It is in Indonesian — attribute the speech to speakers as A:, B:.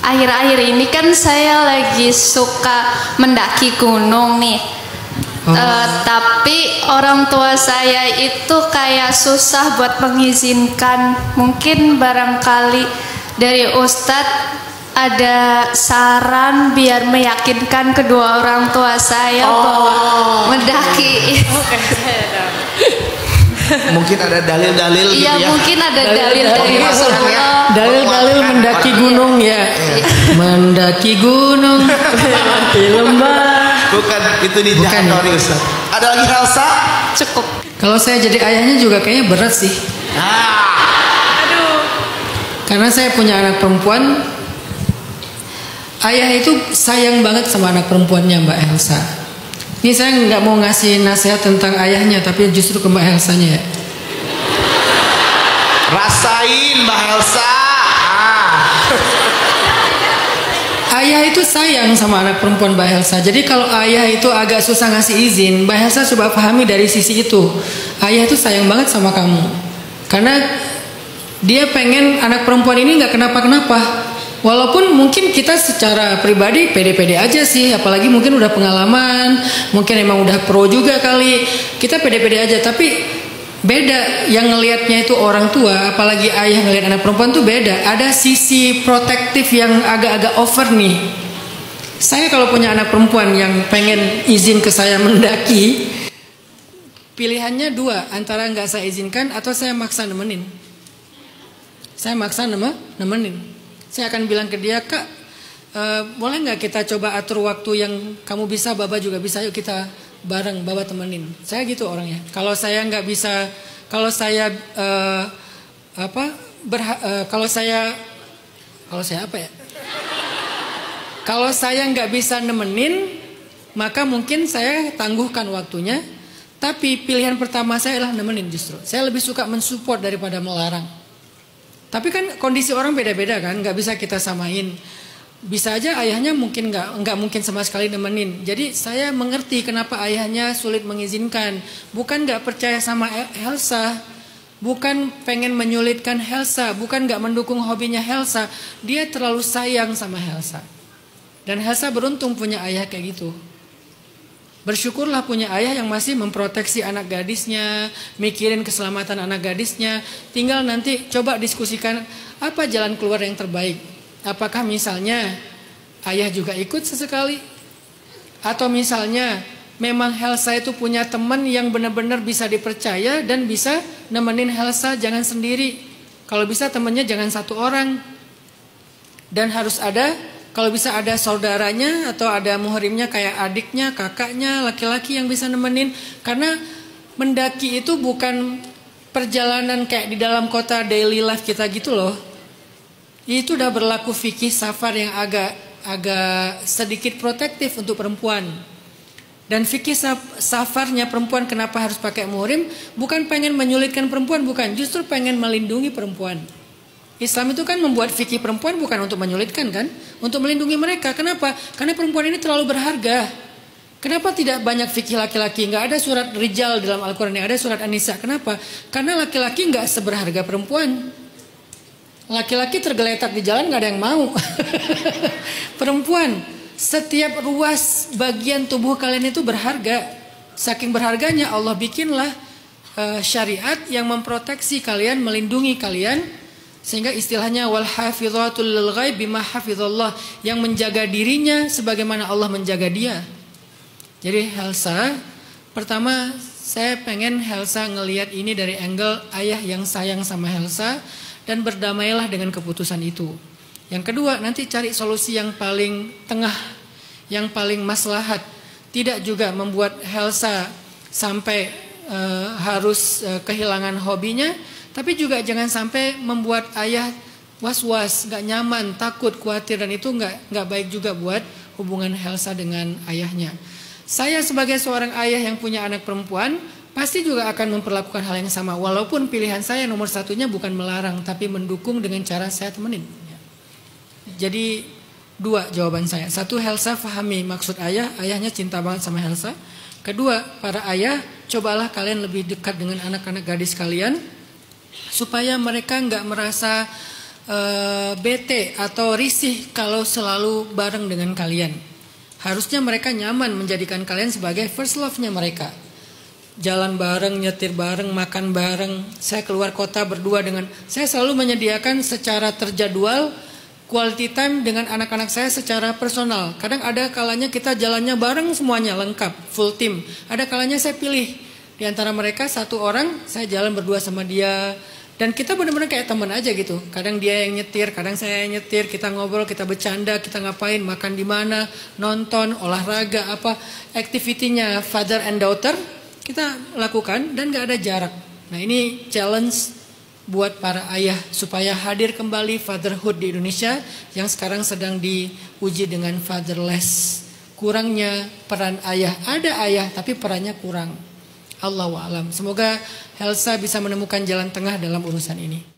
A: akhir-akhir ini kan saya lagi suka mendaki gunung nih. Tapi orang tua saya itu kayak susah buat mengizinkan. Mungkin barangkali dari Ustadz ada saran biar meyakinkan kedua orang tua saya bahwa mendaki.
B: Mungkin ada dalil-dalil gitu
A: ya. Mungkin ada dalil dari Rasulullah.
C: Dalil-dalil mendaki gunung ya. Mendaki gunung di lembah.
B: Bukan, itu di Jakarta Ustaz. Ada lagi Elsa?
A: Cukup.
C: Kalau saya jadi ayahnya juga kayaknya berat sih.
A: Aduh.
C: Karena saya punya anak perempuan. Ayah itu sayang banget sama anak perempuannya Mbak Elsa. Ini saya nggak mau ngasih nasihat tentang ayahnya, tapi justru ke Mbak Elsanya ya.
B: Rasain Mbak Elsa.
C: Ayah itu sayang sama anak perempuan Mbak Elsa. Jadi kalau ayah itu agak susah ngasih izin, Mbak Elsa coba pahami dari sisi itu. Ayah itu sayang banget sama kamu. Karena dia pengen anak perempuan ini nggak kenapa-kenapa. Walaupun mungkin kita secara pribadi pede-pede aja sih, apalagi mungkin udah pengalaman, mungkin emang udah pro juga kali, kita pede-pede aja. Tapi beda yang ngelihatnya itu orang tua, apalagi ayah ngelihat anak perempuan tuh beda. Ada sisi protektif yang agak-agak over nih. Saya kalau punya anak perempuan yang pengen izin ke saya mendaki, pilihannya dua, antara nggak saya izinkan atau saya maksa nemenin. Saya maksa nemenin. Saya akan bilang ke dia, Kak, boleh nggak kita coba atur waktu yang kamu bisa, Baba juga bisa, yuk kita bareng, Baba temenin. Saya gitu orangnya. Kalau saya nggak bisa, kalau saya kalau saya nggak bisa nemenin, maka mungkin saya tangguhkan waktunya. Tapi pilihan pertama saya adalah nemenin justru. Saya lebih suka mensupport daripada melarang. Tapi kan kondisi orang beda-beda kan, nggak bisa kita samain. Bisa aja ayahnya mungkin nggak mungkin sama sekali nemenin. Jadi saya mengerti kenapa ayahnya sulit mengizinkan. Bukan nggak percaya sama Elsa, bukan pengen menyulitkan Elsa, bukan nggak mendukung hobinya Elsa. Dia terlalu sayang sama Elsa. Dan Elsa beruntung punya ayah kayak gitu. Bersyukurlah punya ayah yang masih memproteksi anak gadisnya, mikirin keselamatan anak gadisnya. Tinggal nanti coba diskusikan apa jalan keluar yang terbaik. Apakah misalnya ayah juga ikut sesekali? Atau misalnya memang Elsa itu punya teman yang benar-benar bisa dipercaya dan bisa nemenin Elsa, jangan sendiri. Kalau bisa temannya jangan satu orang. Dan harus ada, kalau bisa ada saudaranya atau ada muhrimnya kayak adiknya, kakaknya, laki-laki yang bisa nemenin. Karena mendaki itu bukan perjalanan kayak di dalam kota daily life kita gitu loh. Itu udah berlaku fikih safar yang agak sedikit protektif untuk perempuan. Dan fikih safarnya perempuan kenapa harus pakai muhrim, bukan pengen menyulitkan perempuan, bukan, justru pengen melindungi perempuan. Islam itu kan membuat fikih perempuan bukan untuk menyulitkan kan, untuk melindungi mereka. Kenapa? Karena perempuan ini terlalu berharga. Kenapa tidak banyak fikih laki-laki? Nggak ada surat rijal dalam Al-Quran, yang ada surat An-Nisa. Kenapa? Karena laki-laki nggak seberharga perempuan. Laki-laki tergeletak di jalan nggak ada yang mau. Perempuan, setiap ruas bagian tubuh kalian itu berharga. Saking berharganya Allah bikinlah syariat yang memproteksi kalian, melindungi kalian. Sehingga istilahnya wal hafidhatul lil ghaib bima hafizallah, yang menjaga dirinya sebagaimana Allah menjaga dia. Jadi Elsa, pertama saya pengen Elsa ngelihat ini dari angle ayah yang sayang sama Elsa dan berdamailah dengan keputusan itu. Yang kedua, nanti cari solusi yang paling tengah, yang paling maslahat. Tidak juga membuat Elsa sampai harus kehilangan hobinya. Tapi juga jangan sampai membuat ayah was-was, gak nyaman, takut, khawatir, dan itu gak baik juga buat hubungan Elsa dengan ayahnya. Saya sebagai seorang ayah yang punya anak perempuan pasti juga akan memperlakukan hal yang sama. Walaupun pilihan saya nomor satunya bukan melarang, tapi mendukung dengan cara saya temenin. Jadi dua jawaban saya. Satu, Elsa pahami maksud ayah, ayahnya cinta banget sama Elsa. Kedua, para ayah, cobalah kalian lebih dekat dengan anak-anak gadis kalian, supaya mereka nggak merasa bete atau risih kalau selalu bareng dengan kalian. Harusnya mereka nyaman menjadikan kalian sebagai first love-nya mereka. Jalan bareng, nyetir bareng, makan bareng. Saya keluar kota berdua dengan, saya selalu menyediakan secara terjadwal quality time dengan anak-anak saya secara personal. Kadang ada kalanya kita jalannya bareng semuanya lengkap, full team. Ada kalanya saya pilih di antara mereka satu orang, saya jalan berdua sama dia. Dan kita benar-benar kayak teman aja gitu. Kadang dia yang nyetir, kadang saya yang nyetir. Kita ngobrol, kita bercanda, kita ngapain, makan di mana, nonton, olahraga, apa activity-nya father and daughter kita lakukan dan gak ada jarak. Nah ini challenge buat para ayah supaya hadir kembali fatherhood di Indonesia yang sekarang sedang diuji dengan fatherless. Kurangnya peran ayah. Ada ayah tapi perannya kurang. Allahu a'lam. Semoga Helsa bisa menemukan jalan tengah dalam urusan ini.